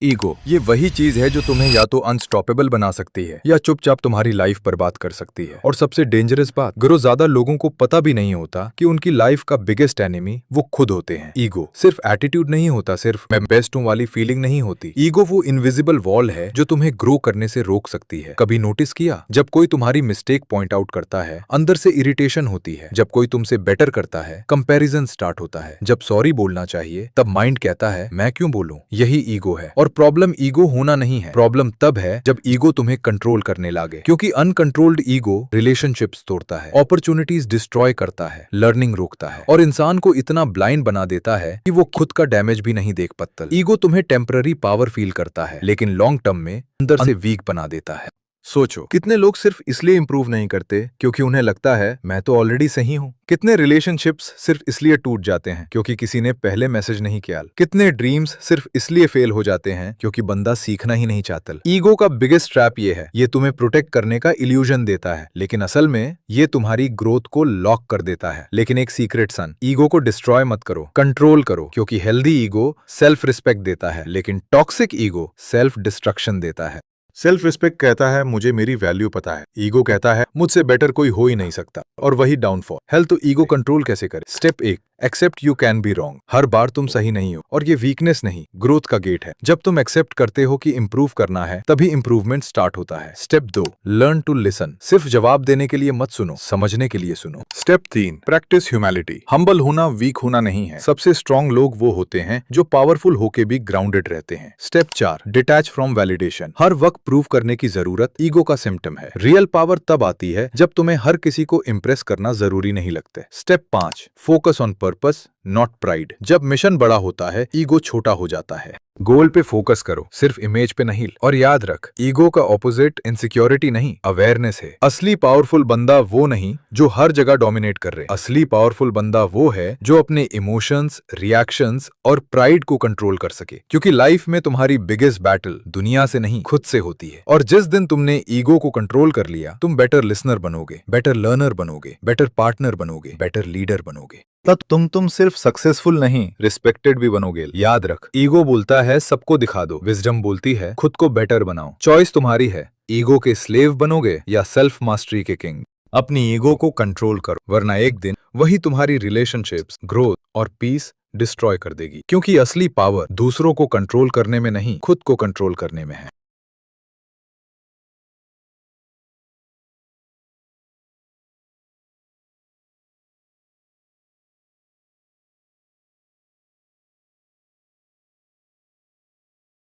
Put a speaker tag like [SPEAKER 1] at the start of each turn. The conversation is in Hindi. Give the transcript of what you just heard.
[SPEAKER 1] ईगो ये वही चीज है जो तुम्हें या तो अनस्टॉपेबल बना सकती है या चुपचाप तुम्हारी लाइफ बर्बाद कर सकती है। और सबसे डेंजरस बात, गुरु ज्यादा लोगों को पता भी नहीं होता कि उनकी लाइफ का बिगेस्ट एनिमी वो खुद होते हैं। ईगो सिर्फ एटीट्यूड नहीं होता, सिर्फ मैं बेस्ट हूं वाली फीलिंग नहीं होती। ईगो वो इनविजिबल वॉल है जो तुम्हें ग्रो करने से रोक सकती है। कभी नोटिस किया, जब कोई तुम्हारी मिस्टेक पॉइंट आउट करता है अंदर से इरिटेशन होती है। जब कोई तुमसे बेटर करता है कंपैरिजन स्टार्ट होता है। जब सॉरी बोलना चाहिए तब माइंड कहता है मैं क्यों बोलूं। यही ईगो है। और प्रॉब्लम ईगो होना नहीं है, प्रॉब्लम तब है जब ईगो तुम्हें कंट्रोल करने लगे। क्योंकि अनकंट्रोल्ड ईगो रिलेशनशिप्स तोड़ता है, अपॉर्चुनिटीज डिस्ट्रॉय करता है, लर्निंग रोकता है और इंसान को इतना ब्लाइंड बना देता है कि वो खुद का डैमेज भी नहीं देख पाता। ईगो तुम्हें टेम्पररी पावर फील करता है लेकिन लॉन्ग टर्म में अंदर से वीक बना देता है। सोचो, कितने लोग सिर्फ इसलिए इंप्रूव नहीं करते क्योंकि उन्हें लगता है मैं तो ऑलरेडी सही हूँ। कितने रिलेशनशिप्स सिर्फ इसलिए टूट जाते हैं क्योंकि किसी ने पहले मैसेज नहीं किया। कितने ड्रीम्स सिर्फ इसलिए फेल हो जाते हैं क्योंकि बंदा सीखना ही नहीं चाहता। ईगो का बिगेस्ट ट्रैप ये है, ये तुम्हें प्रोटेक्ट करने का इल्यूजन देता है लेकिन असल में ये तुम्हारी ग्रोथ को लॉक कर देता है। लेकिन एक सीक्रेट सन, ईगो को डिस्ट्रॉय मत करो, कंट्रोल करो। क्योंकि हेल्दी ईगो सेल्फ रिस्पेक्ट देता है लेकिन टॉक्सिक ईगो सेल्फ डिस्ट्रक्शन देता है। सेल्फ रिस्पेक्ट कहता है मुझे मेरी वैल्यू पता है, ईगो कहता है मुझसे बेटर कोई हो ही नहीं सकता। और वही डाउनफॉल। हेल्थ तो ईगो कंट्रोल कैसे करे? Step 1, accept you can be wrong. हर बार तुम सही नहीं हो और ये वीकनेस नहीं, ग्रोथ का गेट है। जब तुम एक्सेप्ट करते हो कि इंप्रूव करना है तभी इंप्रूवमेंट स्टार्ट होता है। Step 2, learn to listen. सिर्फ जवाब देने के लिए मत सुनो, समझने के लिए सुनो। Step 3, practice humility. हम्बल होना वीक होना नहीं है, सबसे स्ट्रॉन्ग लोग वो होते हैं जो पावरफुल होके भी ग्राउंडेड रहते हैं। Step 4, detach from validation. हर वक्त प्रूव करने की जरूरत ईगो का सिम्टम है। रियल पावर तब आती है जब तुम्हें हर किसी को इंप्रेस करना जरूरी नहीं लगता। Step 5, focus on purpose not pride. जब मिशन बड़ा होता है ईगो छोटा हो जाता है। गोल पे फोकस करो, सिर्फ इमेज पे नहीं। और याद रख, ईगो का ऑपोजिट इनसिक्योरिटी नहीं, अवेयरनेस है। असली पावरफुल बंदा वो नहीं जो हर जगह डोमिनेट कर रहे। असली पावरफुल बंदा वो है जो अपने इमोशंस, रिएक्शंस और प्राइड को कंट्रोल कर सके। क्योंकि लाइफ में तुम्हारी बिगेस्ट बैटल दुनिया से नहीं खुद से होती है। और जिस दिन तुमने ईगो को कंट्रोल कर लिया, तुम बेटर लिसनर बनोगे, बेटर लर्नर बनोगे, बेटर पार्टनर बनोगे, बेटर लीडर बनोगे। तब तुम सिर्फ सक्सेसफुल नहीं, रिस्पेक्टेड भी बनोगे। याद रख, ईगो बोलता है सबको दिखा दो, विजडम बोलती है खुद को बेटर बनाओ। चॉइस तुम्हारी है, ईगो के स्लेव बनोगे या सेल्फ मास्टरी के किंग। अपनी ईगो को कंट्रोल करो, वरना एक दिन वही तुम्हारी रिलेशनशिप्स, ग्रोथ और पीस डिस्ट्रॉय कर देगी। क्योंकि असली पावर दूसरों को कंट्रोल करने में नहीं, खुद को कंट्रोल करने में है।